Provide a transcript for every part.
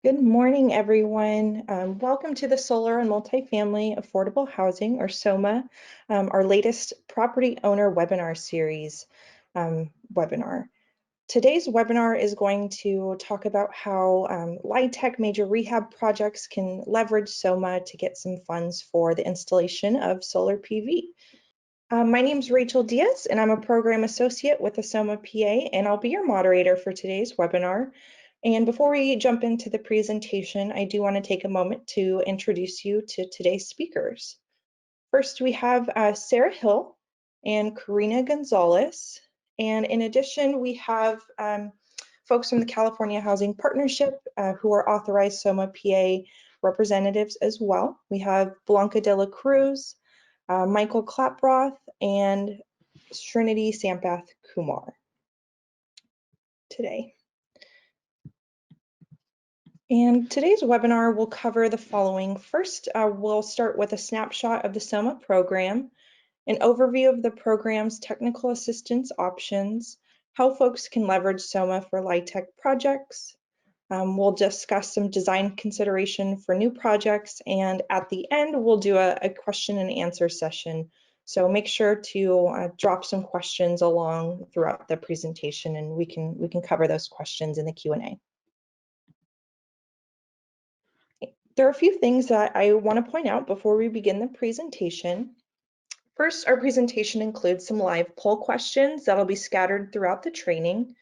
Good morning, everyone. Welcome to the Solar and Multifamily Affordable Housing, or SOMAH, our latest property owner webinar series webinar. Today's webinar is going to talk about how LIHTC major rehab projects can leverage SOMAH to get some funds for the installation of solar PV. My name is Rachel Diaz, and I'm a program associate with the SOMAH PA, and I'll be your moderator for today's webinar. And before we jump into the presentation, I do want to take a moment to introduce you to today's speakers. First, we have Sarah Hill and Karina Gonzalez. And in addition, we have folks from the California Housing Partnership who are authorized SOMAH PA representatives as well. We have Blanca de la Cruz, Michael Klaproth, and Srinidhi Sampath Kumar today. And today's webinar will cover the following. First, we'll start with a snapshot of the SOMAH program, an overview of the program's technical assistance options, how folks can leverage SOMAH for LIHTC projects. We'll discuss some design consideration for new projects, and at the end, we'll do a question and answer session. So make sure to drop some questions along throughout the presentation, and we can cover those questions in the Q&A. There are a few things that I want to point out before we begin the presentation. First, our presentation includes some live poll questions that'll be scattered throughout the training.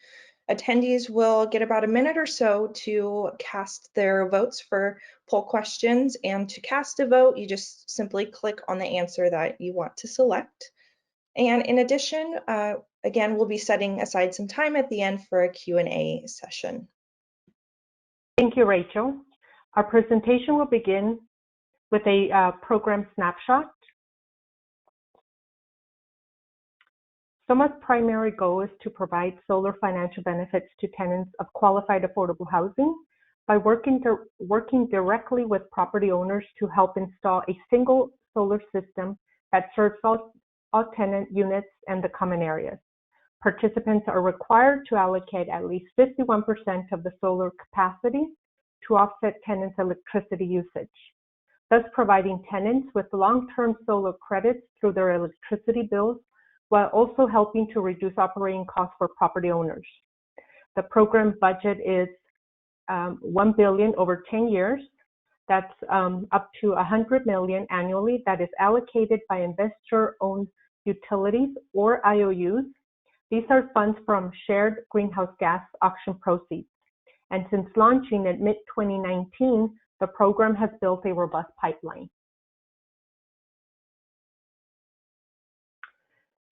Attendees will get about a minute or so to cast their votes for poll questions, and to cast a vote, you just simply click on the answer that you want to select. And in addition, again, we'll be setting aside some time at the end for a Q&A session. Thank you, Rachel. Our presentation will begin with a program snapshot. SOMAH's primary goal is to provide solar financial benefits to tenants of qualified affordable housing by working directly with property owners to help install a single solar system that serves all tenant units and the common areas. Participants are required to allocate at least 51% of the solar capacity to offset tenants' electricity usage, thus providing tenants with long-term solar credits through their electricity bills, while also helping to reduce operating costs for property owners. The program budget is $1 billion over 10 years. That's up to $100 million annually that is allocated by investor-owned utilities or IOUs. These are funds from shared greenhouse gas auction proceeds. And since launching in mid-2019, the program has built a robust pipeline.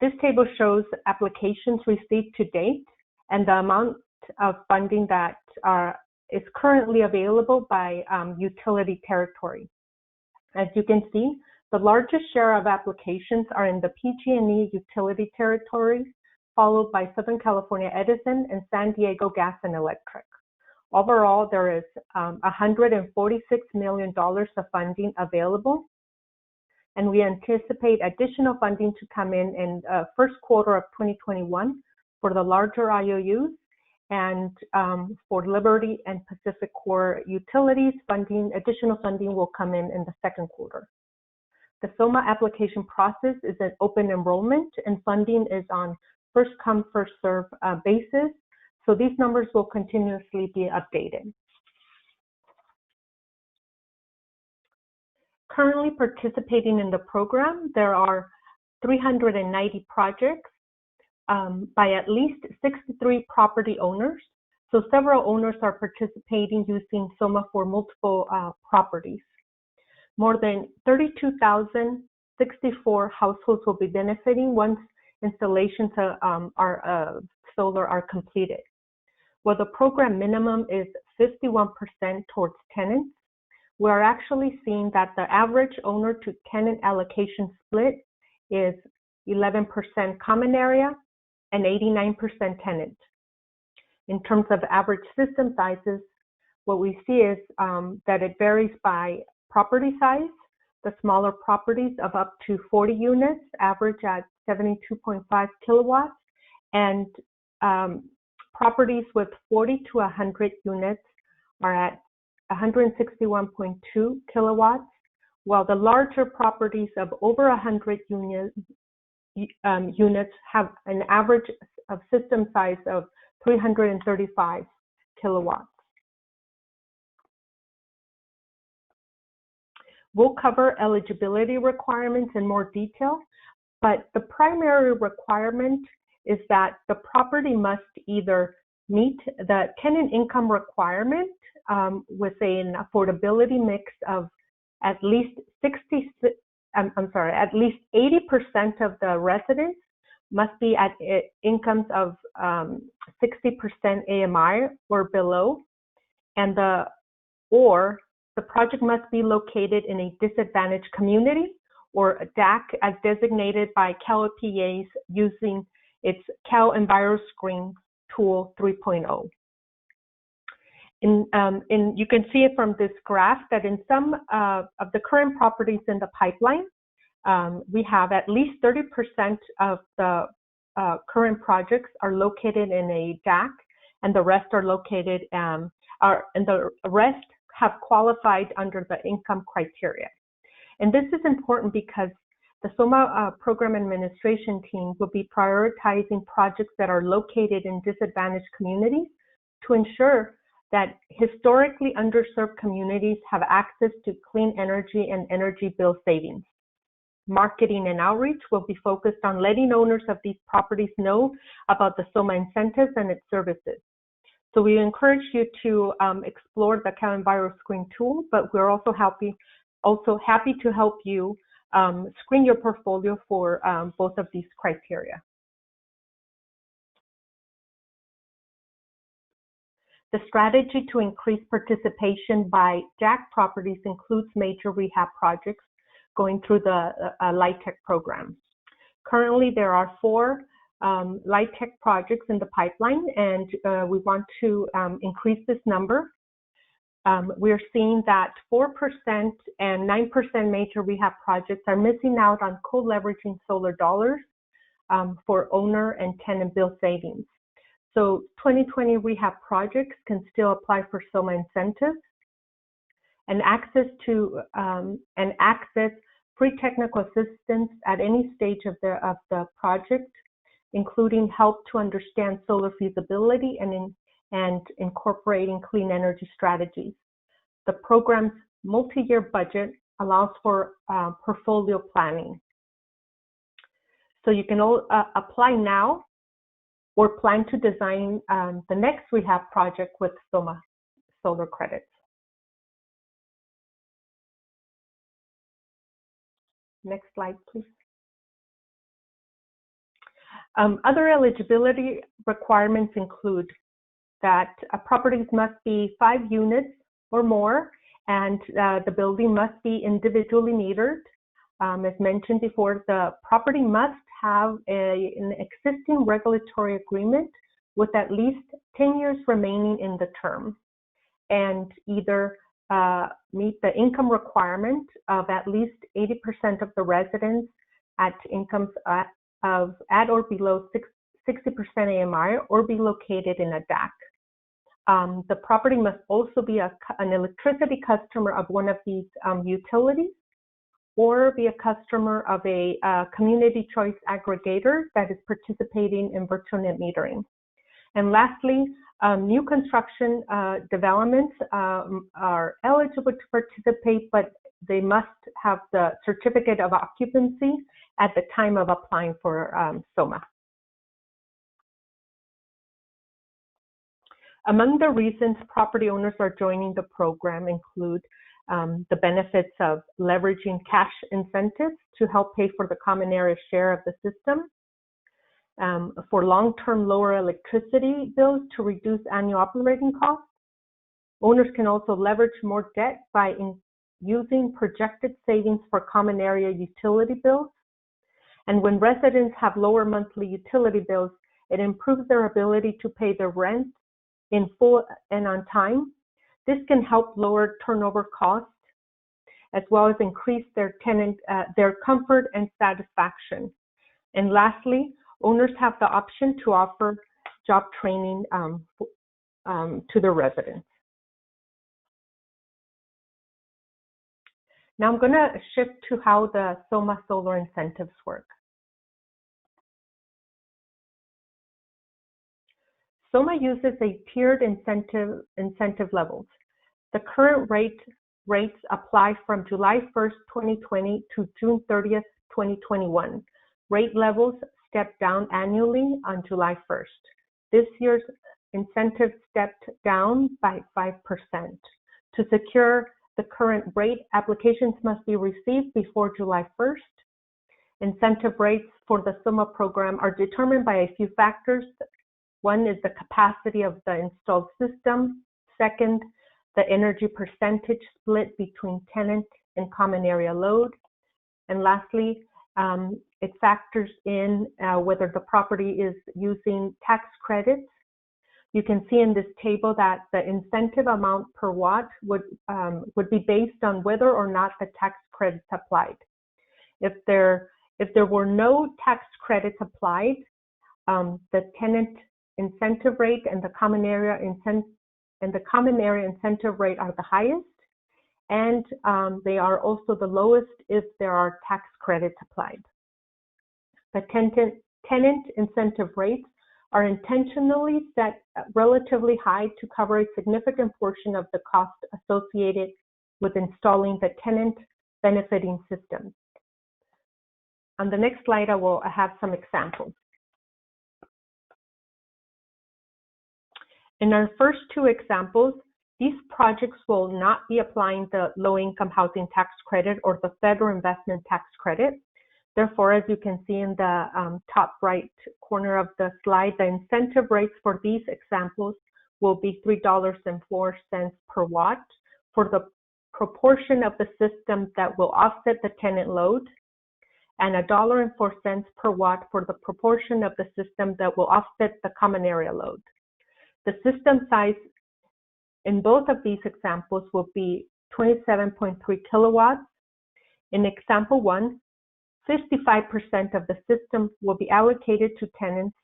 This table shows applications received to date and the amount of funding that is currently available by utility territory. As you can see, the largest share of applications are in the PG&E utility territories, followed by Southern California Edison and San Diego Gas and Electric. Overall, there is $146 million of funding available, and we anticipate additional funding to come in first quarter of 2021 for the larger IOUs, and for Liberty and Pacific Core utilities, additional funding will come in the second quarter. The SOMAH application process is an open enrollment, and funding is on first come, first serve basis. So these numbers will continuously be updated. Currently participating in the program, there are 390 projects by at least 63 property owners. So several owners are participating using SOMAH for multiple properties. More than 32,064 households will be benefiting once installations solar are completed. Well, the program minimum is 51% towards tenants. We're actually seeing that the average owner to tenant allocation split is 11% common area and 89% tenant. In terms of average system sizes, what we see is that it varies by property size. The smaller properties of up to 40 units average at 72.5 kilowatts, and properties with 40 to 100 units are at 161.2 kilowatts, while the larger properties of over 100 units have an average of system size of 335 kilowatts. We'll cover eligibility requirements in more detail, but the primary requirement is that the property must either meet the tenant income requirement with an affordability mix of at least 80% of the residents must be at incomes of 60% AMI or below, and the project must be located in a disadvantaged community or a DAC as designated by Cal EPA's using its Cal EnviroScreen Tool 3.0. You can see it from this graph that in some of the current properties in the pipeline, we have at least 30% of the current projects are located in a DAC, and the rest are located and the rest have qualified under the income criteria. And this is important because the SOMAH program administration team will be prioritizing projects that are located in disadvantaged communities to ensure that historically underserved communities have access to clean energy and energy bill savings. Marketing and outreach will be focused on letting owners of these properties know about the SOMAH incentives and its services. So we encourage you to explore the Cal EnviroScreen tool, but we're also happy to help you screen your portfolio for both of these criteria. The strategy to increase participation by DAC properties includes major rehab projects going through the LIHTC program. Currently, there are 4 LIHTC projects in the pipeline, and we want to increase this number. We're seeing that 4% and 9% major rehab projects are missing out on co-leveraging solar dollars for owner and tenant bill savings. So 2020 rehab projects can still apply for SOMAH incentives and access free technical assistance at any stage of the project, including help to understand solar feasibility and incorporating clean energy strategies. The program's multi-year budget allows for portfolio planning. So you can apply now or plan to design the next rehab project with SOMAH solar credits. Next slide, please. Other eligibility requirements include that properties must be 5 units or more, and the building must be individually metered. As mentioned before, the property must have an existing regulatory agreement with at least 10 years remaining in the term, and either meet the income requirement of at least 80% of the residents at incomes at or below 60% AMI or be located in a DAC. The property must also be an electricity customer of one of these utilities or be a customer of a community choice aggregator that is participating in virtual net metering. And lastly, new construction developments are eligible to participate, but they must have the certificate of occupancy at the time of applying for SOMAH. Among the reasons property owners are joining the program include the benefits of leveraging cash incentives to help pay for the common area share of the system, for long-term lower electricity bills to reduce annual operating costs. Owners can also leverage more debt by using projected savings for common area utility bills. And when residents have lower monthly utility bills, it improves their ability to pay their rent in full and on time. This can help lower turnover costs, as well as increase their comfort and satisfaction. And lastly, owners have the option to offer job training to their residents. Now I'm going to shift to how the SOMAH solar incentives work. SOMAH uses a tiered incentive levels. The current rates apply from July 1st, 2020 to June 30th, 2021. Rate levels step down annually on July 1st. This year's incentive stepped down by 5%. To secure the current rate, applications must be received before July 1st. Incentive rates for the SOMAH program are determined by a few factors. One is the capacity of the installed system. Second, the energy percentage split between tenant and common area load. And lastly, it factors in whether the property is using tax credits. You can see in this table that the incentive amount per watt would be based on whether or not the tax credits applied. If there were no tax credits applied, the tenant incentive rate and the common area incentive rate are the highest, and they are also the lowest if there are tax credits applied. The tenant incentive rates are intentionally set relatively high to cover a significant portion of the cost associated with installing the tenant benefiting system. On the next slide, I will have some examples. In our first two examples, these projects will not be applying the low-income housing tax credit or the federal investment tax credit. Therefore, as you can see in the top right corner of the slide, the incentive rates for these examples will be $3.04 per watt for the proportion of the system that will offset the tenant load, and $1.04 per watt for the proportion of the system that will offset the common area load. The system size in both of these examples will be 27.3 kilowatts. In example 1, 55% of the system will be allocated to tenants,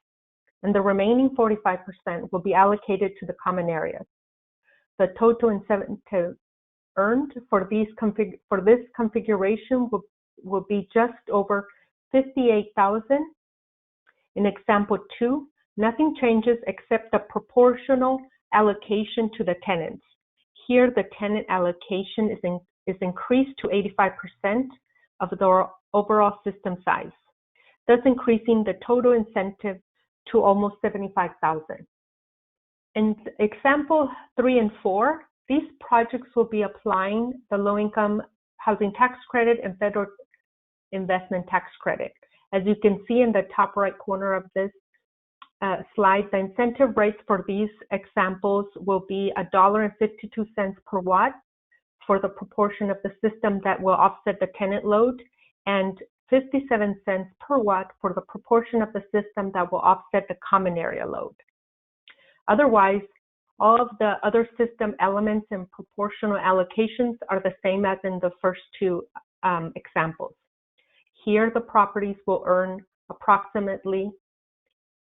and the remaining 45% will be allocated to the common areas. The total incentive earned for this configuration will be just over $58,000. In example 2, nothing changes except the proportional allocation to the tenants. Here, the tenant allocation is increased to 85% of the overall system size, thus increasing the total incentive to almost $75,000. In example 3 and 4, these projects will be applying the low-income housing tax credit and federal investment tax credit. As you can see in the top right corner of this slide, the incentive rates for these examples will be $1.52 per watt for the proportion of the system that will offset the tenant load, and 57 cents per watt for the proportion of the system that will offset the common area load. Otherwise, all of the other system elements and proportional allocations are the same as in the first two examples. Here, the properties will earn approximately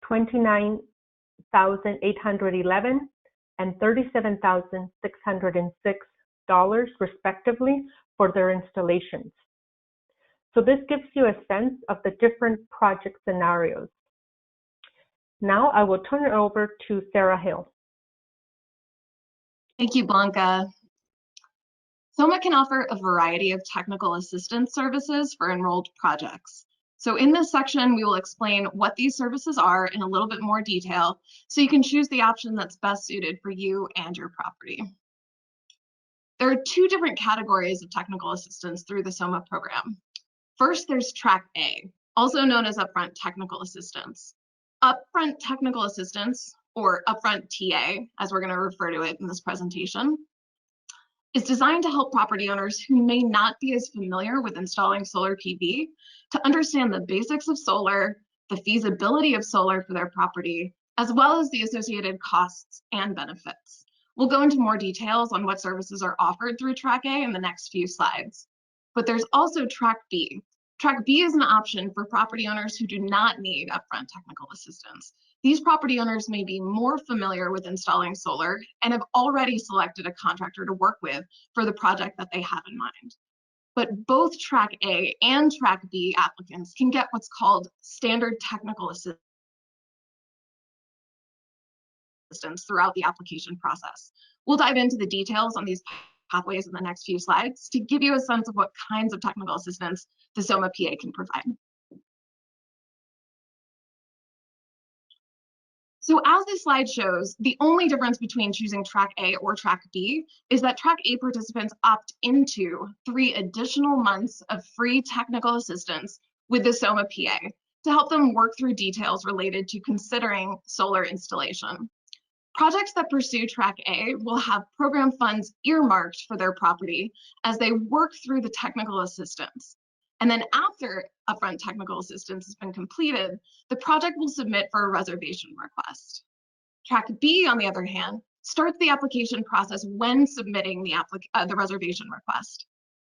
$29,811 and $37,606 respectively for their installations. So this gives you a sense of the different project scenarios. Now I will turn it over to Sarah Hill. Thank you, Blanca. SOMAH can offer a variety of technical assistance services for enrolled projects. So in this section, we will explain what these services are in a little bit more detail, so you can choose the option that's best suited for you and your property. There are two different categories of technical assistance through the SOMAH program. First, there's Track A, also known as upfront technical assistance. Upfront technical assistance, or upfront TA, as we're going to refer to it in this presentation, is designed to help property owners who may not be as familiar with installing solar PV to understand the basics of solar, the feasibility of solar for their property, as well as the associated costs and benefits. We'll go into more details on what services are offered through Track A in the next few slides. But there's also Track B. Track B is an option for property owners who do not need upfront technical assistance. These property owners may be more familiar with installing solar and have already selected a contractor to work with for the project that they have in mind. but both Track A and Track B applicants can get what's called standard technical assistance throughout the application process. We'll dive into the details on these pathways in the next few slides to give you a sense of what kinds of technical assistance the SOMAH PA can provide. So as this slide shows, the only difference between choosing Track A or Track B is that Track A participants opt into 3 additional months of free technical assistance with the SOMAH PA to help them work through details related to considering solar installation. Projects that pursue Track A will have program funds earmarked for their property as they work through the technical assistance. And then after upfront technical assistance has been completed, the project will submit for a reservation request. Track B, on the other hand, starts the application process when submitting the reservation request.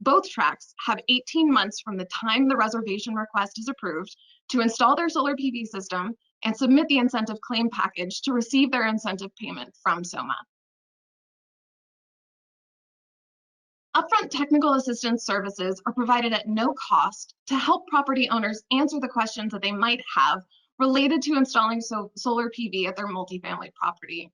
Both tracks have 18 months from the time the reservation request is approved to install their solar PV system and submit the incentive claim package to receive their incentive payment from SOMAH. Upfront technical assistance services are provided at no cost to help property owners answer the questions that they might have related to installing solar PV at their multifamily property.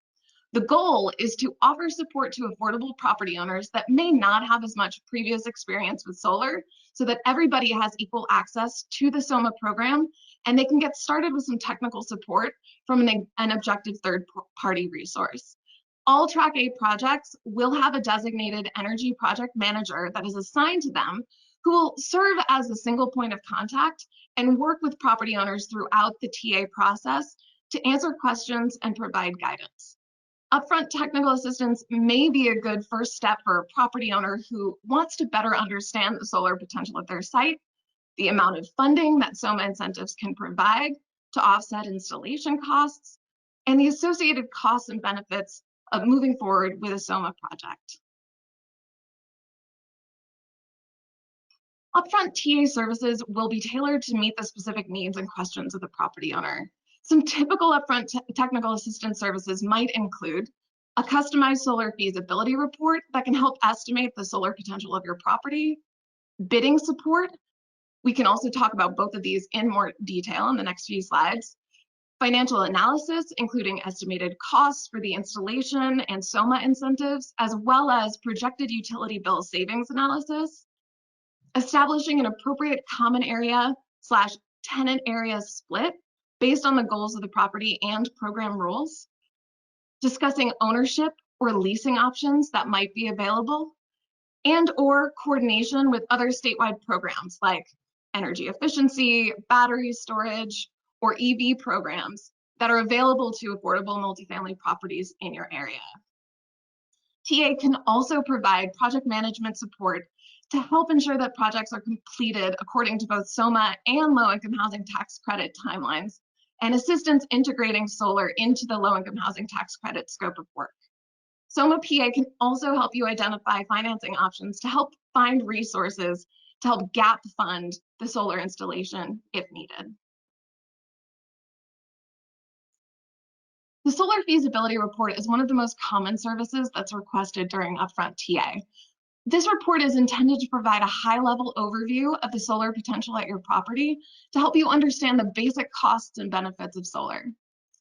The goal is to offer support to affordable property owners that may not have as much previous experience with solar, so that everybody has equal access to the SOMAH program and they can get started with some technical support from an objective third-party resource. All Track A projects will have a designated energy project manager that is assigned to them, who will serve as a single point of contact and work with property owners throughout the TA process to answer questions and provide guidance. Upfront technical assistance may be a good first step for a property owner who wants to better understand the solar potential of their site, the amount of funding that SOMAH incentives can provide to offset installation costs, and the associated costs and benefits of moving forward with a SOMAH project. Upfront TA services will be tailored to meet the specific needs and questions of the property owner. Some typical upfront technical assistance services might include a customized solar feasibility report that can help estimate the solar potential of your property, bidding support. We can also talk about both of these in more detail in the next few slides. Financial analysis, including estimated costs for the installation and SOMAH incentives, as well as projected utility bill savings analysis. Establishing an appropriate common area / tenant area split based on the goals of the property and program rules. Discussing ownership or leasing options that might be available, and or coordination with other statewide programs like energy efficiency, battery storage, or EV programs that are available to affordable multifamily properties in your area. TA can also provide project management support to help ensure that projects are completed according to both SOMAH and low-income housing tax credit timelines, and assistance integrating solar into the low-income housing tax credit scope of work. SOMAH PA can also help you identify financing options to help find resources to help gap fund the solar installation if needed. The Solar Feasibility Report is one of the most common services that's requested during upfront TA. This report is intended to provide a high-level overview of the solar potential at your property to help you understand the basic costs and benefits of solar.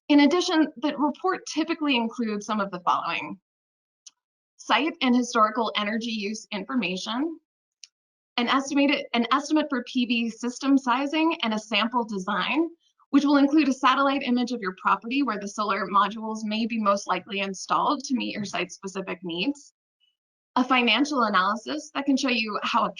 In addition, the report typically includes some of the following: site and historical energy use information, an estimate for PV system sizing and a sample design, which will include a satellite image of your property where the solar modules may be most likely installed to meet your site-specific needs, a financial analysis that can show you how a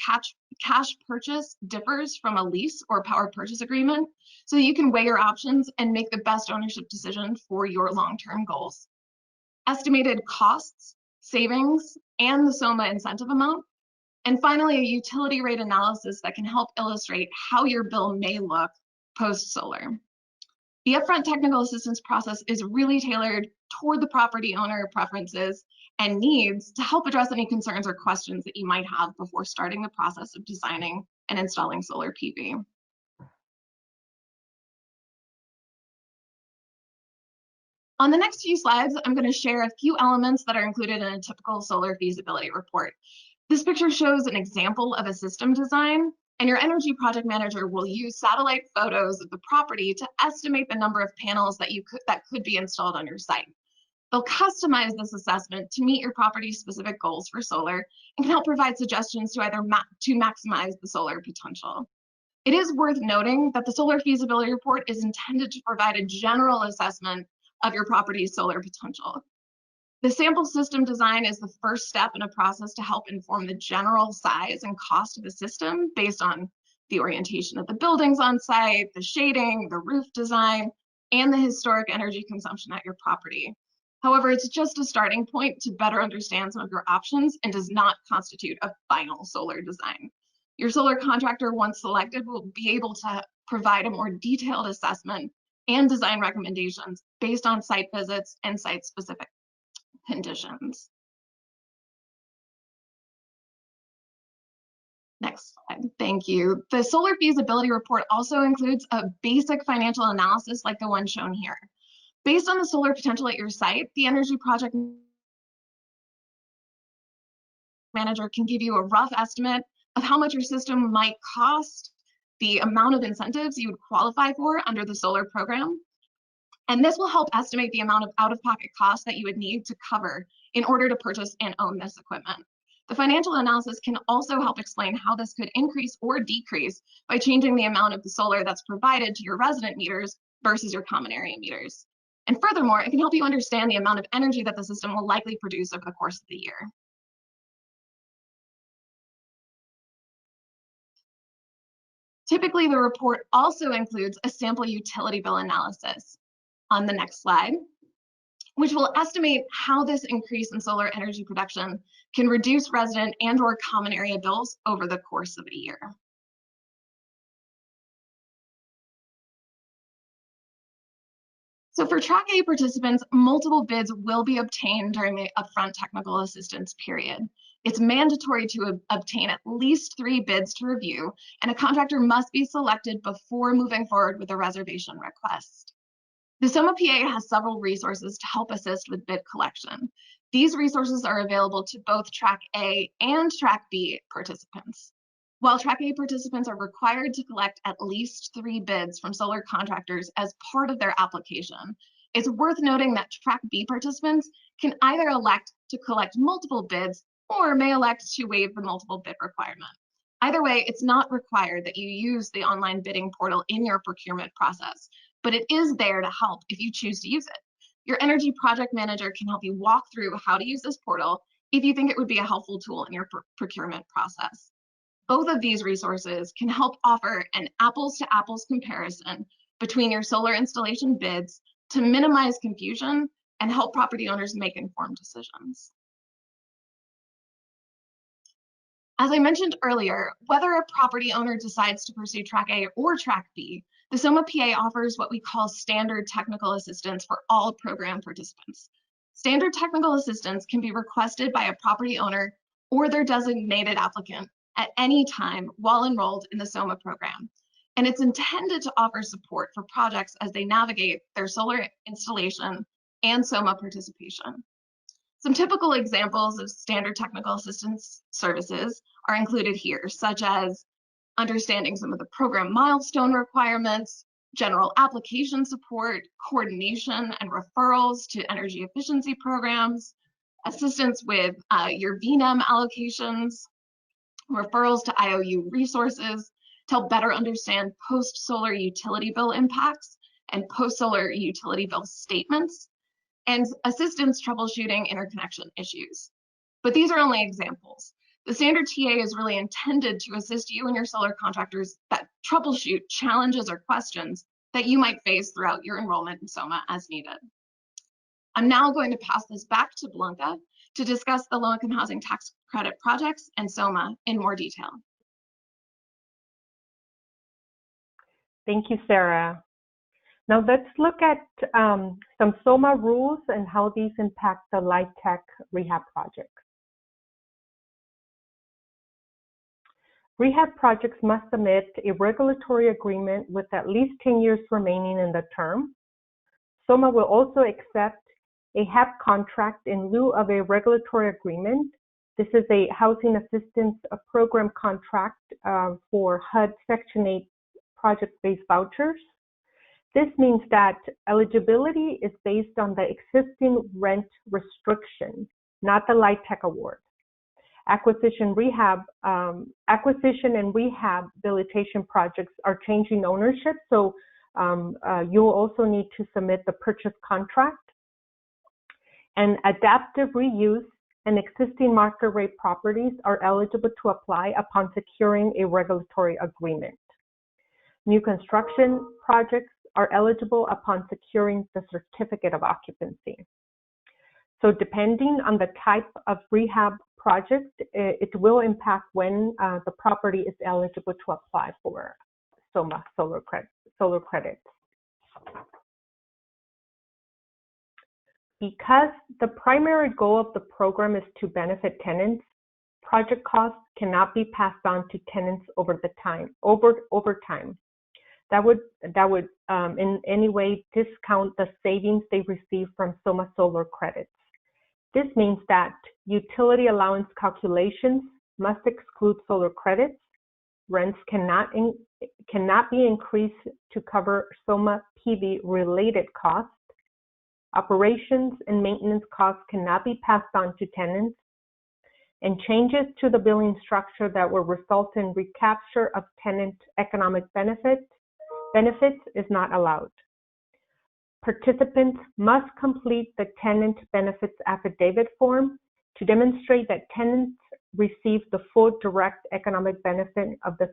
cash purchase differs from a lease or power purchase agreement, so you can weigh your options and make the best ownership decision for your long-term goals, estimated costs, savings, and the SOMAH incentive amount, and finally, a utility rate analysis that can help illustrate how your bill may look post-solar. The upfront technical assistance process is really tailored toward the property owner preferences and needs to help address any concerns or questions that you might have before starting the process of designing and installing solar PV. On the next few slides, I'm going to share a few elements that are included in a typical solar feasibility report. This picture shows an example of a system design, and your energy project manager will use satellite photos of the property to estimate the number of panels that could be installed on your site. They'll customize this assessment to meet your property's specific goals for solar and can help provide suggestions to maximize the solar potential. It is worth noting that the solar feasibility report is intended to provide a general assessment of your property's solar potential. The sample system design is the first step in a process to help inform the general size and cost of the system based on the orientation of the buildings on site, the shading, the roof design, and the historic energy consumption at your property. However, it's just a starting point to better understand some of your options and does not constitute a final solar design. Your solar contractor, once selected, will be able to provide a more detailed assessment and design recommendations based on site visits and site-specific conditions. Next slide, thank you. The solar feasibility report also includes a basic financial analysis like the one shown here. Based on the solar potential at your site, the energy project manager can give you a rough estimate of how much your system might cost, the amount of incentives you would qualify for under the solar program, and this will help estimate the amount of out-of-pocket costs that you would need to cover in order to purchase and own this equipment. The financial analysis can also help explain how this could increase or decrease by changing the amount of the solar that's provided to your resident meters versus your common area meters. And furthermore, it can help you understand the amount of energy that the system will likely produce over the course of the year. Typically, the report also includes a sample utility bill analysis on the next slide, which will estimate how this increase in solar energy production can reduce resident and/or common area bills over the course of a year. So for Track A participants, multiple bids will be obtained during the upfront technical assistance period. It's mandatory to obtain at least 3 bids to review, and a contractor must be selected before moving forward with a reservation request. The SOMAH PA has several resources to help assist with bid collection. These resources are available to both Track A and Track B participants. While Track A participants are required to collect at least 3 bids from solar contractors as part of their application, it's worth noting that Track B participants can either elect to collect multiple bids or may elect to waive the multiple bid requirement. Either way, it's not required that you use the online bidding portal in your procurement process, but it is there to help if you choose to use it. Your energy project manager can help you walk through how to use this portal if you think it would be a helpful tool in your procurement process. Both of these resources can help offer an apples-to-apples comparison between your solar installation bids to minimize confusion and help property owners make informed decisions. As I mentioned earlier, whether a property owner decides to pursue Track A or Track B, the SOMAH PA offers what we call standard technical assistance for all program participants. Standard technical assistance can be requested by a property owner or their designated applicant at any time while enrolled in the SOMAH program. And it's intended to offer support for projects as they navigate their solar installation and SOMAH participation. Some typical examples of standard technical assistance services are included here, such as understanding some of the program milestone requirements, general application support, coordination and referrals to energy efficiency programs, assistance with your VNEM allocations, referrals to IOU resources to help better understand post-solar utility bill impacts and post-solar utility bill statements, and assistance troubleshooting interconnection issues. But these are only examples. The standard TA is really intended to assist you and your solar contractors that troubleshoot challenges or questions that you might face throughout your enrollment in SOMAH as needed. I'm now going to pass this back to Blanca to discuss the low-income housing tax credit projects and SOMAH in more detail. Thank you, Sarah. Now let's look at some SOMAH rules and how these impact the LIHTC rehab projects. Rehab projects must submit a regulatory agreement with at least 10 years remaining in the term. SOMAH will also accept a HAP contract in lieu of a regulatory agreement This is a housing assistance program contract for HUD Section 8 project-based vouchers. This means that eligibility is based on the existing rent restriction, not the LIHTC award. Acquisition and rehabilitation projects are changing ownership, so you'll also need to submit the purchase contract. And adaptive reuse and existing market rate properties are eligible to apply upon securing a regulatory agreement. New construction projects are eligible upon securing the certificate of occupancy. So depending on the type of rehab project, it will impact when the property is eligible to apply for SOMAH solar credits. Because the primary goal of the program is to benefit tenants, project costs cannot be passed on to tenants over time. That would in any way discount the savings they receive from SOMAH solar credits. This means that utility allowance calculations must exclude solar credits. Rents cannot be increased to cover SOMAH PV related costs. Operations and maintenance costs cannot be passed on to tenants, and changes to the billing structure that will result in recapture of tenant economic benefits is not allowed. Participants must complete the Tenant Benefits Affidavit form to demonstrate that tenants receive the full direct economic benefit of the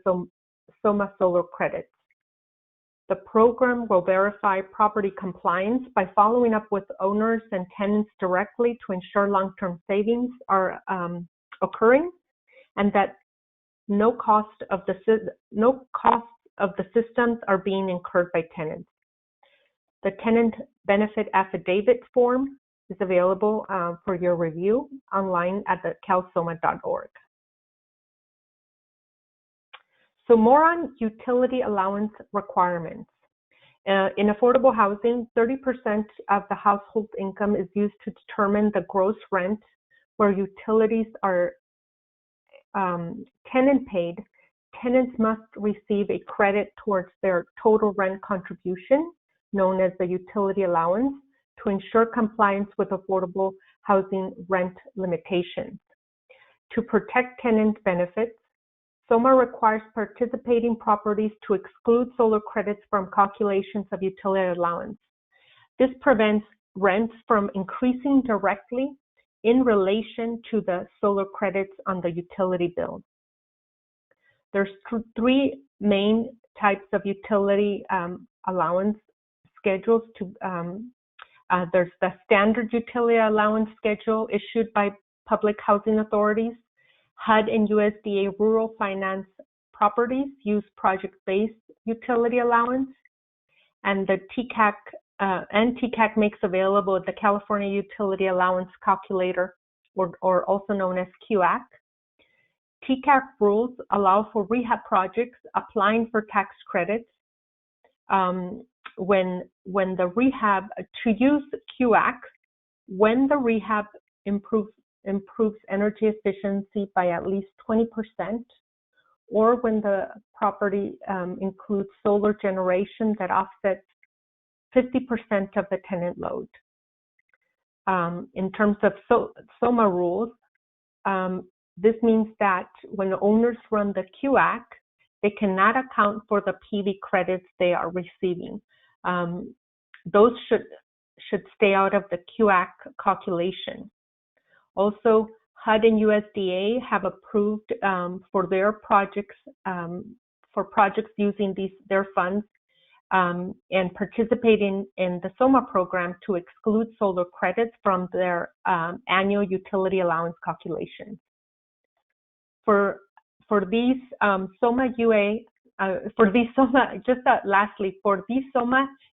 SOMAH solar credits. The program will verify property compliance by following up with owners and tenants directly to ensure long-term savings are occurring, and that no cost of the systems are being incurred by tenants. The Tenant Benefit Affidavit form is available for your review online at the calsomah.org. So more on utility allowance requirements. In affordable housing, 30% of the household income is used to determine the gross rent where utilities are tenant paid. Tenants must receive a credit towards their total rent contribution, known as the utility allowance, to ensure compliance with affordable housing rent limitations. To protect tenant benefits, SOMAH requires participating properties to exclude solar credits from calculations of utility allowance. This prevents rents from increasing directly in relation to the solar credits on the utility bill. There's three main types of utility allowance schedules. There's the standard utility allowance schedule issued by public housing authorities. HUD and USDA rural finance properties use project-based utility allowance, and the TCAC makes available the California Utility Allowance Calculator, or also known as QAC. TCAC rules allow for rehab projects applying for tax credits when the rehab, to use QAC, when the rehab improves energy efficiency by at least 20%, or when the property includes solar generation that offsets 50% of the tenant load. In terms of SOMAH rules, this means that when the owners run the QAC, they cannot account for the PV credits they are receiving. Those should stay out of the QAC calculation. Also, HUD and USDA have approved for their projects, using their funds and participating in the SOMAH program to exclude solar credits from their annual utility allowance calculations. For these SOMAH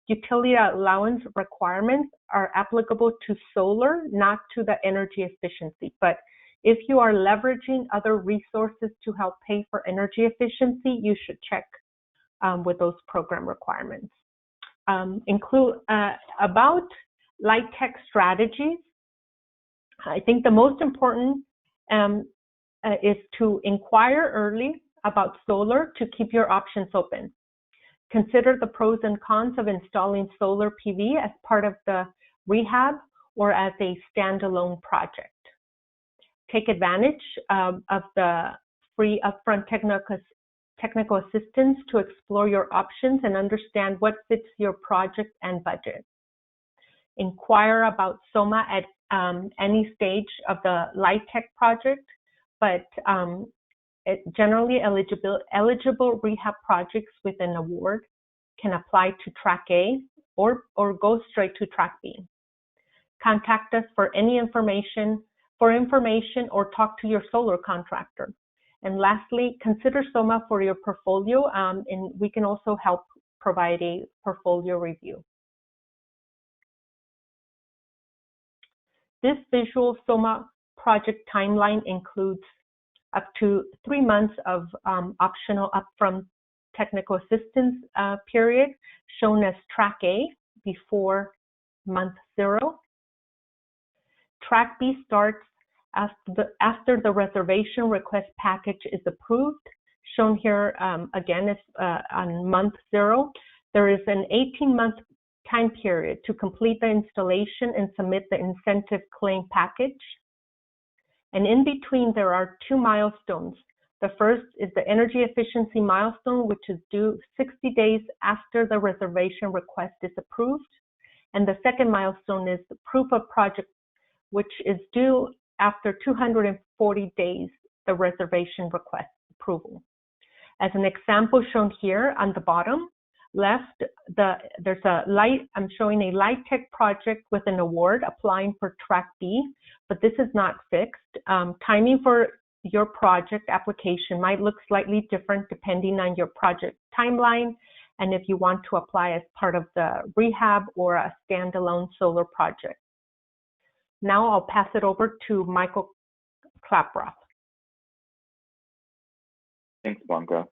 utility allowance requirements are applicable to solar, not to the energy efficiency. But if you are leveraging other resources to help pay for energy efficiency, you should check with those program requirements. About LIHTC strategies, I think the most important is to inquire early about solar to keep your options open. Consider the pros and cons of installing solar PV as part of the rehab or as a standalone project. Take advantage of the free upfront technical assistance to explore your options and understand what fits your project and budget. Inquire about SOMAH at any stage of the LIHTC project, but generally eligible rehab projects with an award can apply to track A or go straight to track B. Contact us for any information or talk to your solar contractor. And lastly, consider SOMAH for your portfolio, and we can also help provide a portfolio review. This visual SOMAH project timeline includes up to 3 months of optional upfront technical assistance period, shown as track A before month 0. Track B starts after the reservation request package is approved, shown here again is on month 0. There is an 18-month time period to complete the installation and submit the incentive claim package. And in between, there are 2 milestones. The first is the energy efficiency milestone, which is due 60 days after the reservation request is approved. And the second milestone is the proof of project, which is due after 240 days, the reservation request approval. As an example shown here on the bottom left, I'm showing a LIHTC project with an award applying for track B, but this is not fixed. Timing for your project application might look slightly different depending on your project timeline and if you want to apply as part of the rehab or a standalone solar project. Now I'll pass it over to Michael Klaproth. Thanks, Blanca.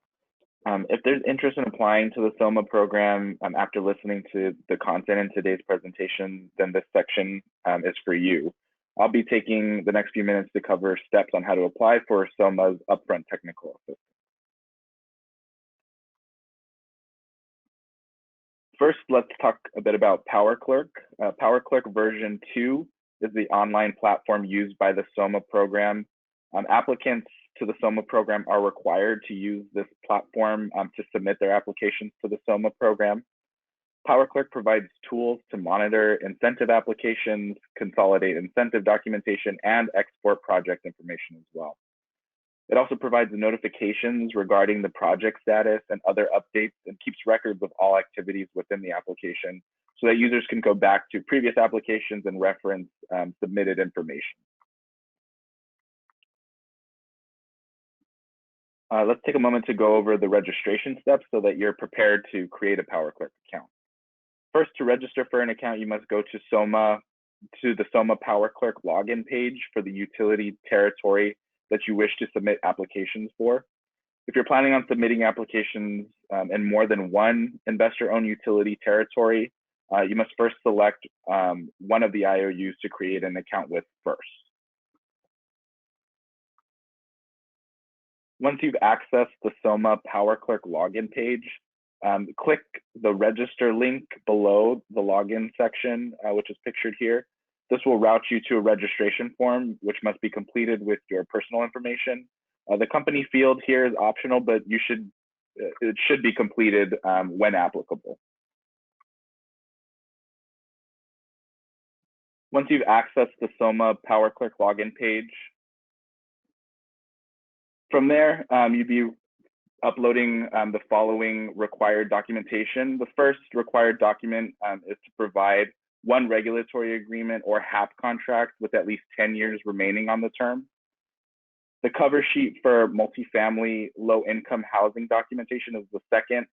If there's interest in applying to the SOMAH program after listening to the content in today's presentation, then this section is for you. I'll be taking the next few minutes to cover steps on how to apply for SOMAH's upfront technical assistance. First, let's talk a bit about PowerClerk. PowerClerk version 2 is the online platform used by the SOMAH program. Applicants to the SOMAH program are required to use this platform to submit their applications to the SOMAH program. PowerClerk provides tools to monitor incentive applications, consolidate incentive documentation, and export project information as well. It also provides notifications regarding the project status and other updates and keeps records of all activities within the application so that users can go back to previous applications and reference submitted information. Let's take a moment to go over the registration steps so that you're prepared to create a PowerClerk account. First, to register for an account, you must go to the SOMAH PowerClerk login page for the utility territory that you wish to submit applications for. If you're planning on submitting applications in more than one investor-owned utility territory, you must first select one of the IOUs to create an account with first. Once you've accessed the SOMAH PowerClerk login page, click the register link below the login section, which is pictured here. This will route you to a registration form, which must be completed with your personal information. The company field here is optional, but it should be completed when applicable. Once you've accessed the SOMAH PowerClerk login page, from there, you'd be uploading the following required documentation. The first required document is to provide one regulatory agreement or HAP contract with at least 10 years remaining on the term. The cover sheet for multifamily low-income housing documentation is the second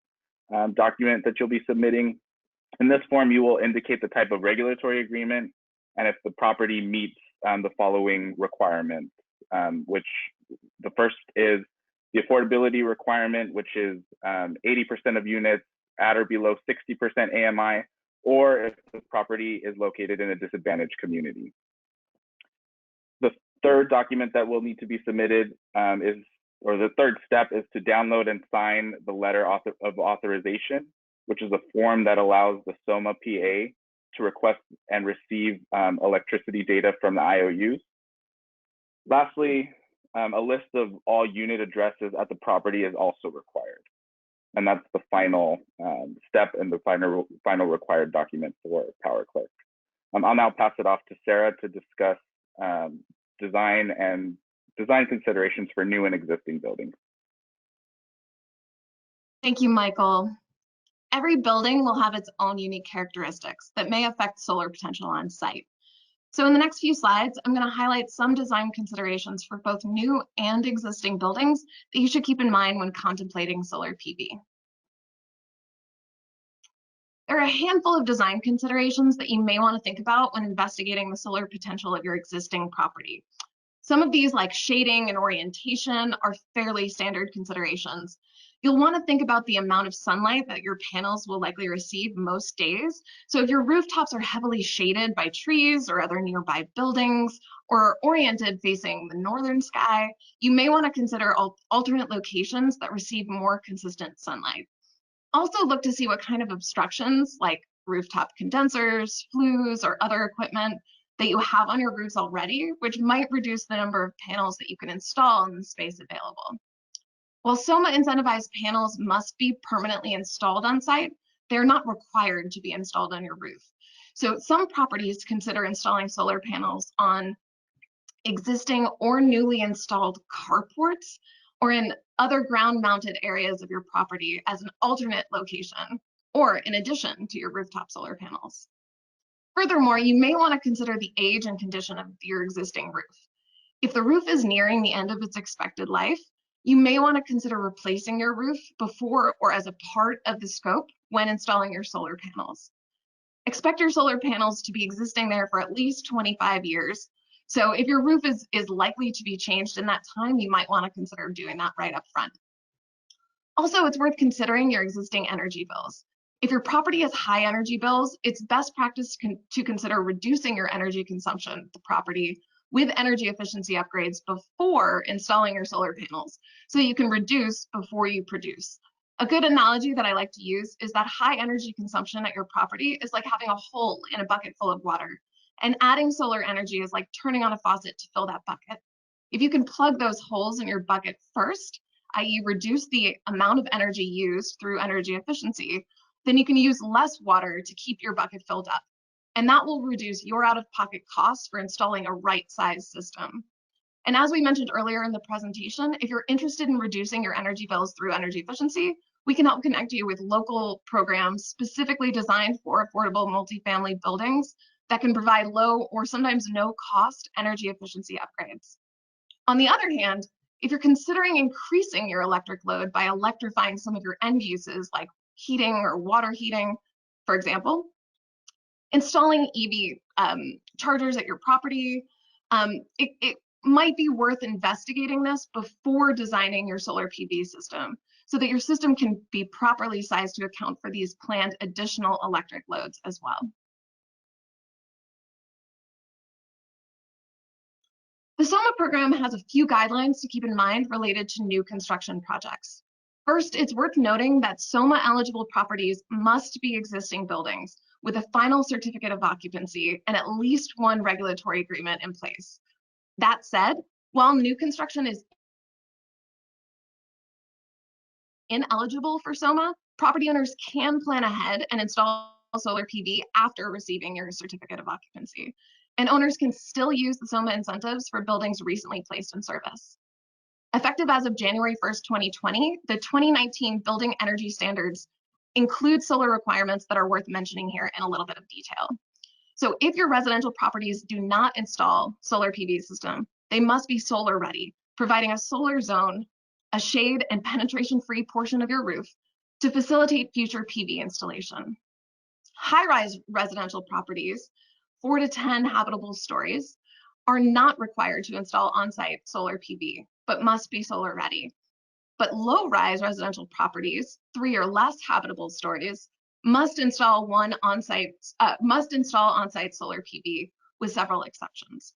document that you'll be submitting. In this form, you will indicate the type of regulatory agreement and if the property meets the following requirements, which the first is the affordability requirement, which is 80% of units at or below 60% AMI, or if the property is located in a disadvantaged community. The third document that will need to be submitted the third step is to download and sign the letter of authorization, which is a form that allows the SOMAH PA to request and receive electricity data from the IOUs. Lastly, a list of all unit addresses at the property is also required. And that's the final step and the final required document for Power Clerk. I'll now pass it off to Sarah to discuss design considerations for new and existing buildings. Thank you, Michael. Every building will have its own unique characteristics that may affect solar potential on site. So in the next few slides, I'm going to highlight some design considerations for both new and existing buildings that you should keep in mind when contemplating solar PV. There are a handful of design considerations that you may want to think about when investigating the solar potential of your existing property. Some of these, like shading and orientation, are fairly standard considerations. You'll want to think about the amount of sunlight that your panels will likely receive most days. So if your rooftops are heavily shaded by trees or other nearby buildings, or oriented facing the northern sky, you may want to consider alternate locations that receive more consistent sunlight. Also look to see what kind of obstructions, like rooftop condensers, flues, or other equipment that you have on your roofs already, which might reduce the number of panels that you can install in the space available. While SOMAH incentivized panels must be permanently installed on site, they're not required to be installed on your roof. So some properties consider installing solar panels on existing or newly installed carports or in other ground-mounted areas of your property as an alternate location, or in addition to your rooftop solar panels. Furthermore, you may want to consider the age and condition of your existing roof. If the roof is nearing the end of its expected life, you may want to consider replacing your roof before or as a part of the scope when installing your solar panels. Expect your solar panels to be existing there for at least 25 years. So if your roof is likely to be changed in that time, you might want to consider doing that right up front. Also, it's worth considering your existing energy bills. If your property has high energy bills, it's best practice to consider reducing your energy consumption of the property with energy efficiency upgrades before installing your solar panels, so you can reduce before you produce. A good analogy that I like to use is that high energy consumption at your property is like having a hole in a bucket full of water, and adding solar energy is like turning on a faucet to fill that bucket. If you can plug those holes in your bucket first, i.e. reduce the amount of energy used through energy efficiency, then you can use less water to keep your bucket filled up. And that will reduce your out-of-pocket costs for installing a right-sized system. And as we mentioned earlier in the presentation, if you're interested in reducing your energy bills through energy efficiency, we can help connect you with local programs specifically designed for affordable multifamily buildings that can provide low or sometimes no cost energy efficiency upgrades. On the other hand, if you're considering increasing your electric load by electrifying some of your end uses like heating or water heating, for example, installing EV chargers at your property, it might be worth investigating this before designing your solar PV system so that your system can be properly sized to account for these planned additional electric loads as well. The SOMAH program has a few guidelines to keep in mind related to new construction projects. First, it's worth noting that SOMAH eligible properties must be existing buildings with a final certificate of occupancy and at least one regulatory agreement in place. That said, while new construction is ineligible for SOMAH, property owners can plan ahead and install solar PV after receiving your certificate of occupancy. And owners can still use the SOMAH incentives for buildings recently placed in service. Effective as of January 1st, 2020, the 2019 Building Energy Standards include solar requirements that are worth mentioning here in a little bit of detail. So if your residential properties do not install solar PV system, they must be solar ready, providing a solar zone, a shade and penetration-free portion of your roof to facilitate future PV installation. High-rise residential properties, 4 to 10 habitable stories, are not required to install on-site solar PV, but must be solar ready. But low-rise residential properties, 3 or less habitable stories, must install on-site solar PV with several exceptions.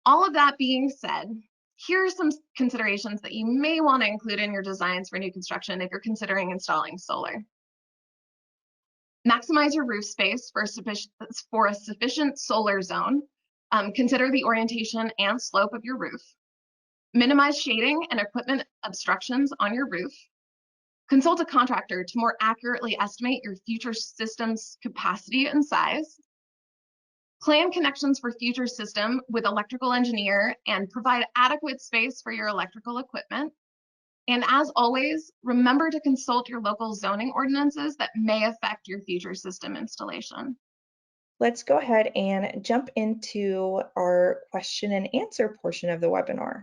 All of that being said, here are some considerations that you may want to include in your designs for new construction if you're considering installing solar. Maximize your roof space for a sufficient solar zone. Consider the orientation and slope of your roof. Minimize shading and equipment obstructions on your roof. Consult a contractor to more accurately estimate your future system's capacity and size. Plan connections for future system with electrical engineer and provide adequate space for your electrical equipment. And as always, remember to consult your local zoning ordinances that may affect your future system installation. Let's go ahead and jump into our question and answer portion of the webinar.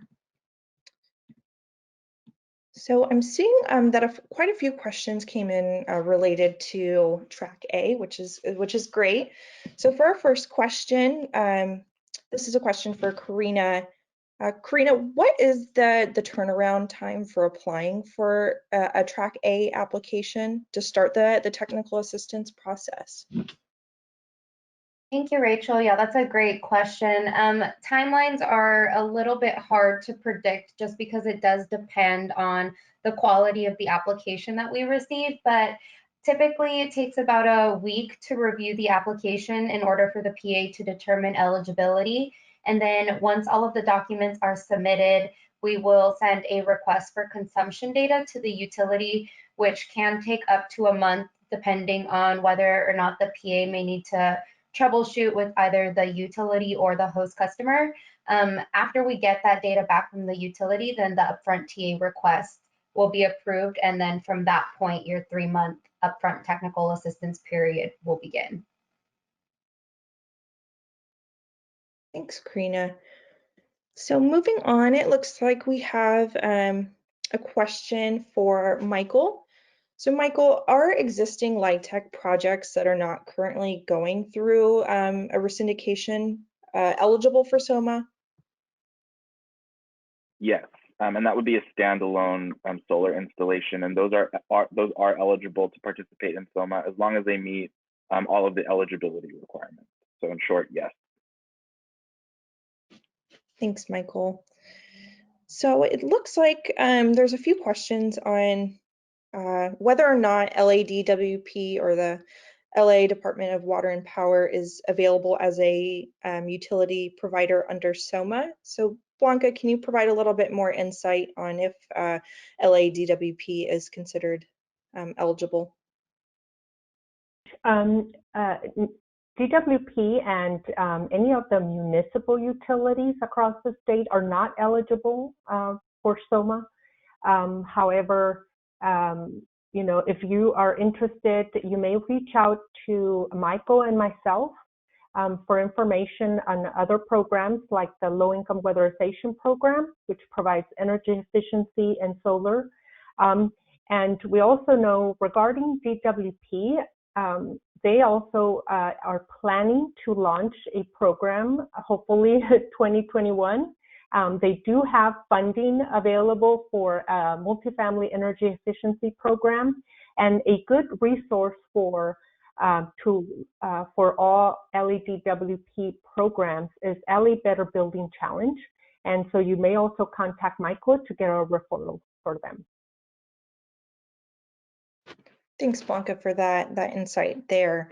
So I'm seeing that quite a few questions came in related to track A, which is great. So for our first question, this is a question for Karina. Karina, what is the turnaround time for applying for a track A application to start the technical assistance process? Thank you, Rachel. Yeah, that's a great question. Timelines are a little bit hard to predict just because it does depend on the quality of the application that we receive, but typically it takes about a week to review the application in order for the PA to determine eligibility. And then once all of the documents are submitted, we will send a request for consumption data to the utility, which can take up to a month depending on whether or not the PA may need to troubleshoot with either the utility or the host customer. After we get that data back from the utility, then the upfront TA request will be approved. And then from that point, your 3-month upfront technical assistance period will begin. Thanks, Karina. So moving on, it looks like we have a question for Michael. So Michael, are existing LIHTC projects that are not currently going through a resyndication eligible for SOMAH? Yes, and that would be a standalone solar installation, and those are eligible to participate in SOMAH as long as they meet all of the eligibility requirements. So in short, yes. Thanks, Michael. So it looks like there's a few questions on whether or not LADWP or the LA Department of Water and Power is available as a utility provider under SOMAH. So Blanca, can you provide a little bit more insight on if LADWP is considered eligible? DWP and any of the municipal utilities across the state are not eligible for SOMAH. However, you know, if you are interested, you may reach out to Michael and myself for information on other programs like the Low Income Weatherization Program, which provides energy efficiency and solar. And we also know regarding DWP, they also are planning to launch a program, hopefully 2021. They do have funding available for a multifamily energy efficiency program, and a good resource for all LADWP programs is LA Better Building Challenge. And so you may also contact Michael to get a referral for them. Thanks, Blanca, for that insight there.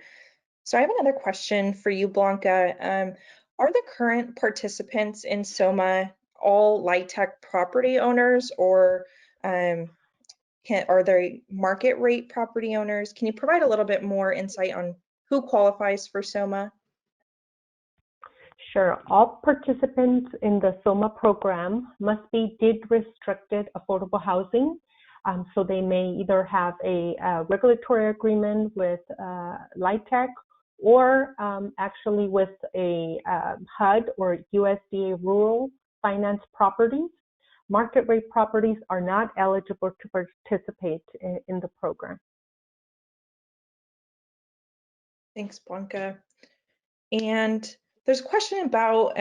So I have another question for you, Blanca. Are the current participants in SOMAH all LIHTC property owners, or are they market rate property owners? Can you provide a little bit more insight on who qualifies for SOMAH? Sure. All participants in the SOMAH program must be deed-restricted affordable housing. So they may either have a regulatory agreement with LIHTC or actually with a HUD or USDA rural finance properties. Market rate properties are not eligible to participate in the program. Thanks, Blanca. And there's a question about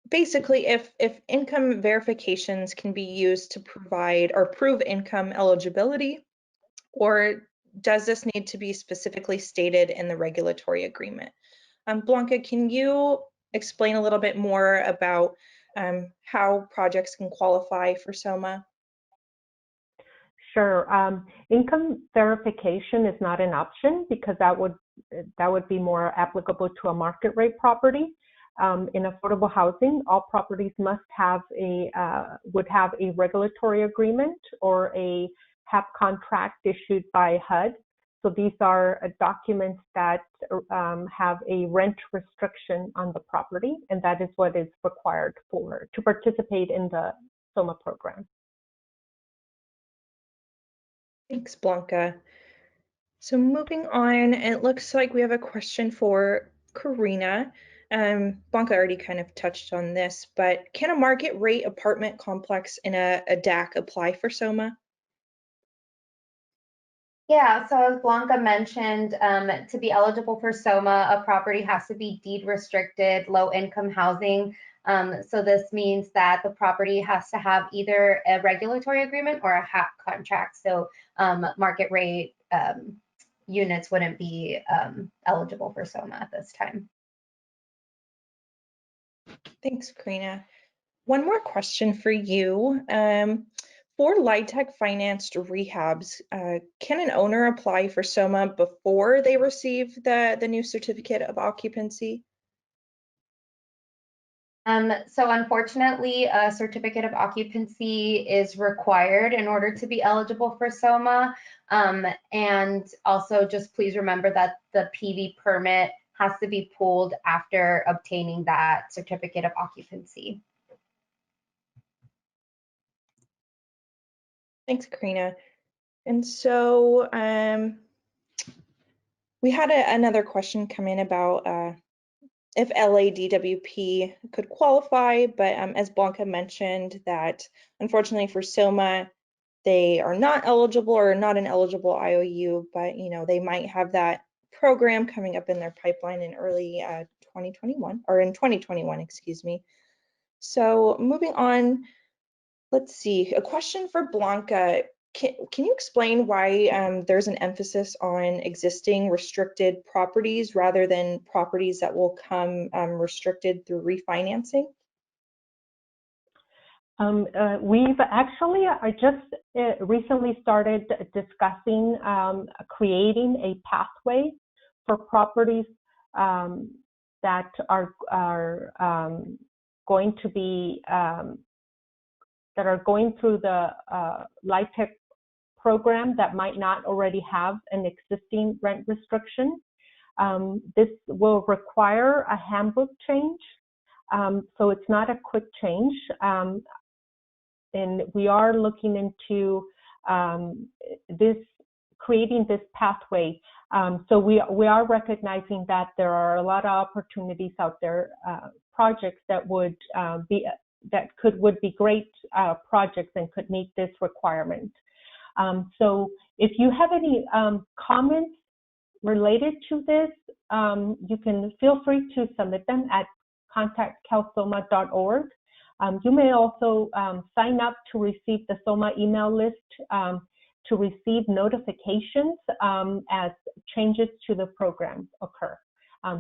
basically if income verifications can be used to provide or prove income eligibility, or does this need to be specifically stated in the regulatory agreement? Blanca, can you explain a little bit more about how projects can qualify for SOMAH? Sure. Income verification is not an option because that would be more applicable to a market rate property. In affordable housing, all properties must have would have a regulatory agreement or a HAP contract issued by HUD. So these are documents that have a rent restriction on the property, and that is what is required to participate in the SOMAH program. Thanks, Blanca. So moving on, it looks like we have a question for Karina. Blanca already kind of touched on this, but can a market rate apartment complex in a DAC apply for SOMAH? Yeah, so as Blanca mentioned, to be eligible for SOMAH, a property has to be deed restricted, low income housing. So this means that the property has to have either a regulatory agreement or a HAP contract. So market rate units wouldn't be eligible for SOMAH at this time. Thanks, Karina. One more question for you. For LIHTC financed rehabs, can an owner apply for SOMAH before they receive the new certificate of occupancy? So unfortunately, a certificate of occupancy is required in order to be eligible for SOMAH. And also just please remember that the PV permit has to be pulled after obtaining that certificate of occupancy. Thanks, Karina. And so we had another question come in about if LADWP could qualify, but as Blanca mentioned, that unfortunately for SOMAH, they are not eligible or not an eligible IOU, but they might have that program coming up in their pipeline in early 2021 or in 2021, excuse me. So moving on, let's see, a question for Blanca. Can you explain why there's an emphasis on existing restricted properties rather than properties that will come restricted through refinancing? We've actually just recently started discussing creating a pathway for properties that are going to be that are going through the LIHTC program that might not already have an existing rent restriction. This will require a handbook change, so it's not a quick change. And we are looking into creating this pathway. So we are recognizing that there are a lot of opportunities out there, projects that would be great projects and could meet this requirement. So if you have any comments related to this, you can feel free to submit them at contact.calsomah.org. You may also sign up to receive the SOMAH email list to receive notifications as changes to the program occur.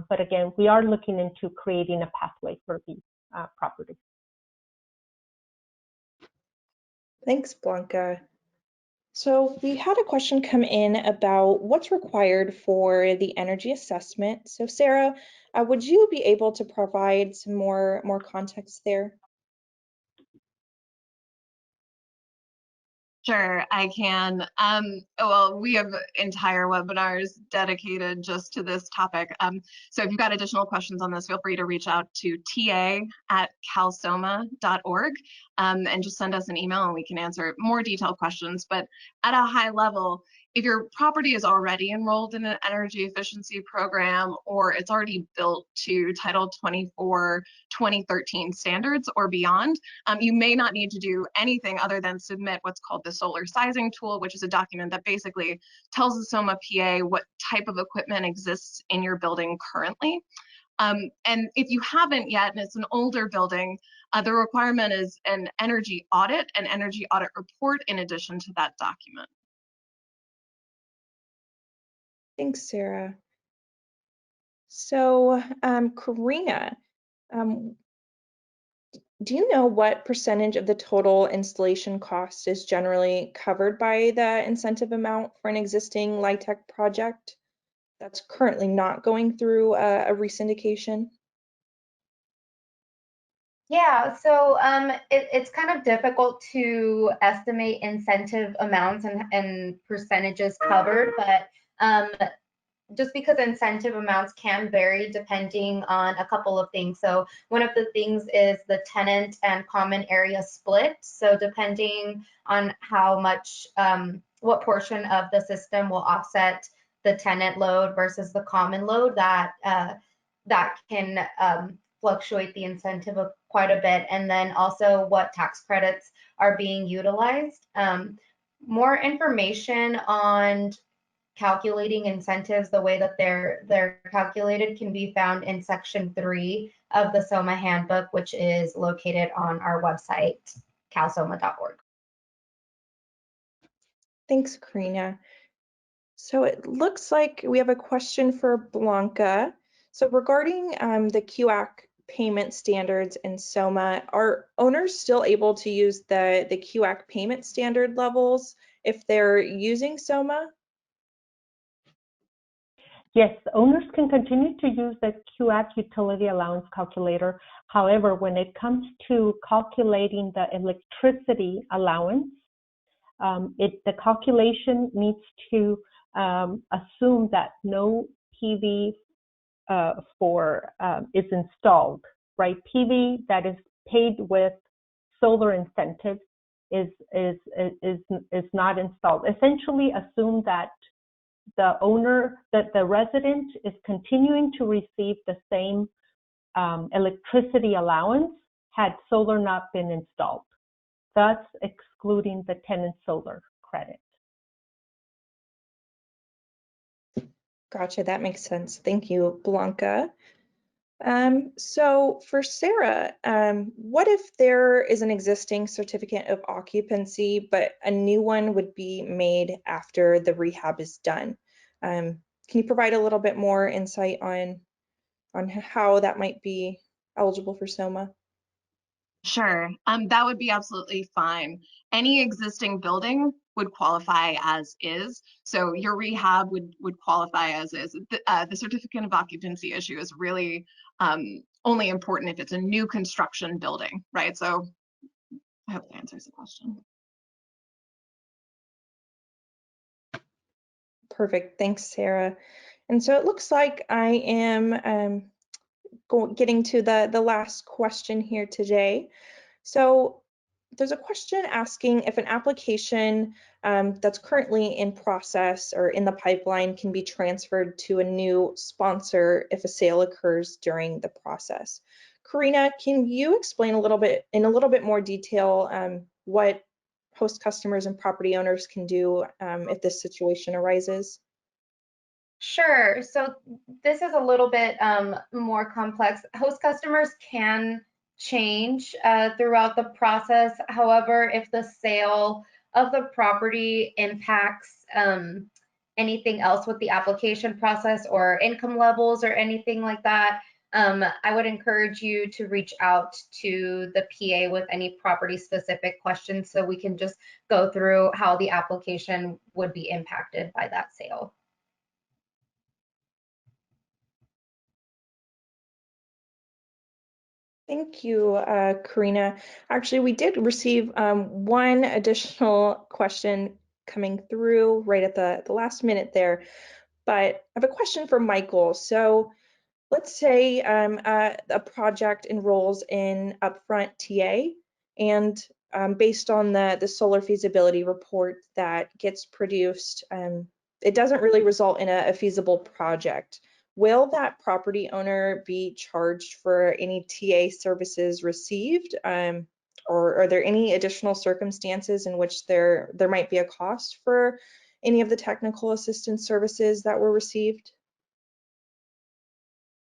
But again, we are looking into creating a pathway for these properties. Thanks, Blanca. So we had a question come in about what's required for the energy assessment. So Sarah, would you be able to provide some more context there? Sure, I can. Well, we have entire webinars dedicated just to this topic. So if you've got additional questions on this, feel free to reach out to ta@calsomah.org and just send us an email and we can answer more detailed questions. But at a high level, if your property is already enrolled in an energy efficiency program or it's already built to Title 24 2013 standards or beyond, you may not need to do anything other than submit what's called the solar sizing tool, which is a document that basically tells the SOMAH PA what type of equipment exists in your building currently. And if you haven't yet, and it's an older building, the requirement is an energy audit report in addition to that document. Thanks, Sarah. So, Karina, Do you know what percentage of the total installation cost is generally covered by the incentive amount for an existing LIHTC project that's currently not going through a resyndication? Yeah, so it's kind of difficult to estimate incentive amounts and percentages covered, but just because incentive amounts can vary depending on a couple of things. So one of the things is the tenant and common area split. So depending on how much, what portion of the system will offset the tenant load versus the common load, that can fluctuate the incentive quite a bit. And then also what tax credits are being utilized. More information on calculating incentives, the way that they're calculated, can be found in section 3 of the SOMAH handbook, which is located on our website, calsomah.org. Thanks, Karina. So it looks like we have a question for Blanca. So regarding the QAC payment standards in SOMAH, are owners still able to use the QAC payment standard levels if they're using SOMAH? Yes, owners can continue to use the QAC utility allowance calculator. However, when it comes to calculating the electricity allowance, the calculation needs to assume that no PV is installed, right? PV that is paid with solar incentive is not installed. Essentially, assume that the resident is continuing to receive the same electricity allowance had solar not been installed, thus excluding the tenant solar credit. Gotcha, that makes sense. Thank you, Blanca. So for Sarah, what if there is an existing certificate of occupancy, but a new one would be made after the rehab is done? Can you provide a little bit more insight on how that might be eligible for SOMAH? Sure, that would be absolutely fine. Any existing building would qualify as is. So your rehab would qualify as is. The certificate of occupancy issue is really only important if it's a new construction building, right? So I hope that answers the question. Perfect, thanks, Sarah. And so it looks like I am getting to the last question here today. So there's a question asking if an application that's currently in process or in the pipeline can be transferred to a new sponsor if a sale occurs during the process. Karina, can you explain in a little bit more detail what host customers and property owners can do if this situation arises? Sure. So this is a little bit more complex. Host customers can change throughout the process. However, if the sale of the property impacts anything else with the application process or income levels or anything like that, I would encourage you to reach out to the PA with any property specific questions so we can just go through how the application would be impacted by that sale. Thank you, Karina. Actually, we did receive one additional question coming through right at the last minute there, but I have a question for Michael. So let's say a project enrolls in upfront TA, and based on the solar feasibility report that gets produced, it doesn't really result in a feasible project. Will that property owner be charged for any TA services received? Or are there any additional circumstances in which there might be a cost for any of the technical assistance services that were received?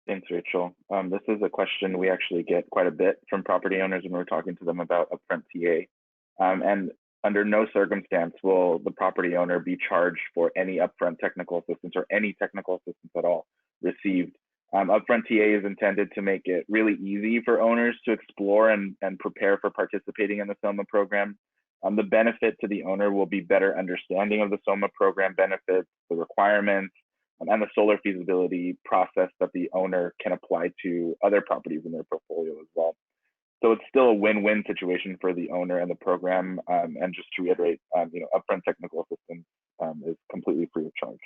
Thanks, Rachel. This is a question we actually get quite a bit from property owners when we're talking to them about upfront TA. And under no circumstance will the property owner be charged for any upfront technical assistance or any technical assistance at all received Upfront TA is intended to make it really easy for owners to explore and prepare for participating in the SOMAH program. The benefit to the owner will be better understanding of the SOMAH program benefits, the requirements, and the solar feasibility process that the owner can apply to other properties in their portfolio as well. So it's still a win-win situation for the owner and the program. And just to reiterate, upfront technical assistance is completely free of charge.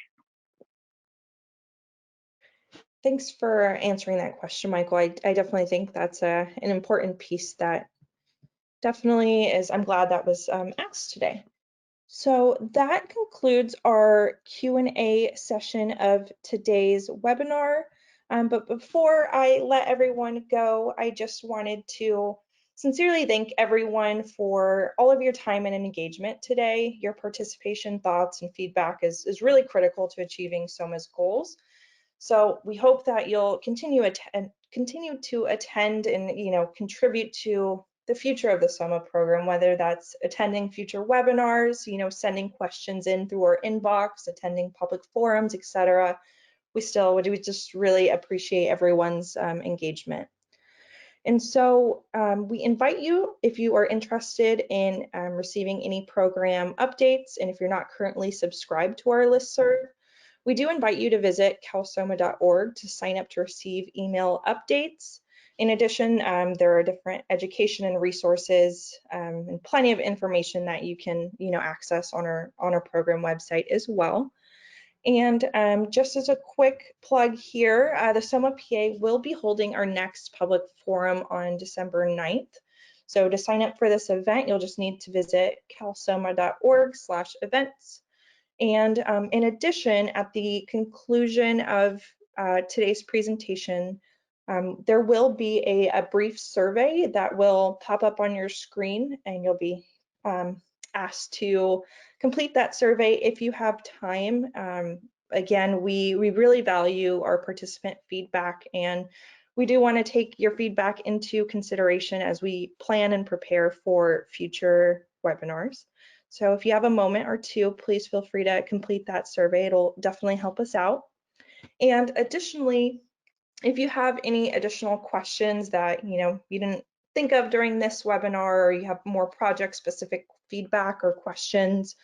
Thanks for answering that question, Michael. I definitely think that's an important piece that definitely is, I'm glad that was asked today. So that concludes our Q&A session of today's webinar. But before I let everyone go, I just wanted to sincerely thank everyone for all of your time and engagement today. Your participation, thoughts, and feedback is really critical to achieving SOMAH's goals. So we hope that you'll continue to attend and contribute to the future of the SOMAH program, whether that's attending future webinars, sending questions in through our inbox, attending public forums, etc. We just really appreciate everyone's engagement. And so we invite you, if you are interested in receiving any program updates, and if you're not currently subscribed to our listserv, we do invite you to visit calsomah.org to sign up to receive email updates. In addition, there are different education and resources and plenty of information that you can access on our program website as well. And just as a quick plug here, the SOMAH PA will be holding our next public forum on December 9th. So to sign up for this event, you'll just need to visit calsomah.org/events. And in addition, at the conclusion of today's presentation, there will be a brief survey that will pop up on your screen, and you'll be asked to complete that survey if you have time. Again, we really value our participant feedback, and we do want to take your feedback into consideration as we plan and prepare for future webinars. So if you have a moment or two, please feel free to complete that survey. It'll definitely help us out. And additionally, if you have any additional questions that you didn't think of during this webinar, or you have more project-specific feedback or questions,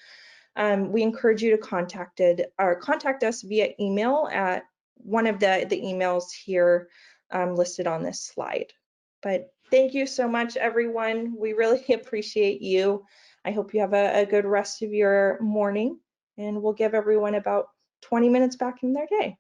we encourage you to contact us via email at one of the emails here listed on this slide. But thank you so much, everyone. We really appreciate you. I hope you have a good rest of your morning, and we'll give everyone about 20 minutes back in their day.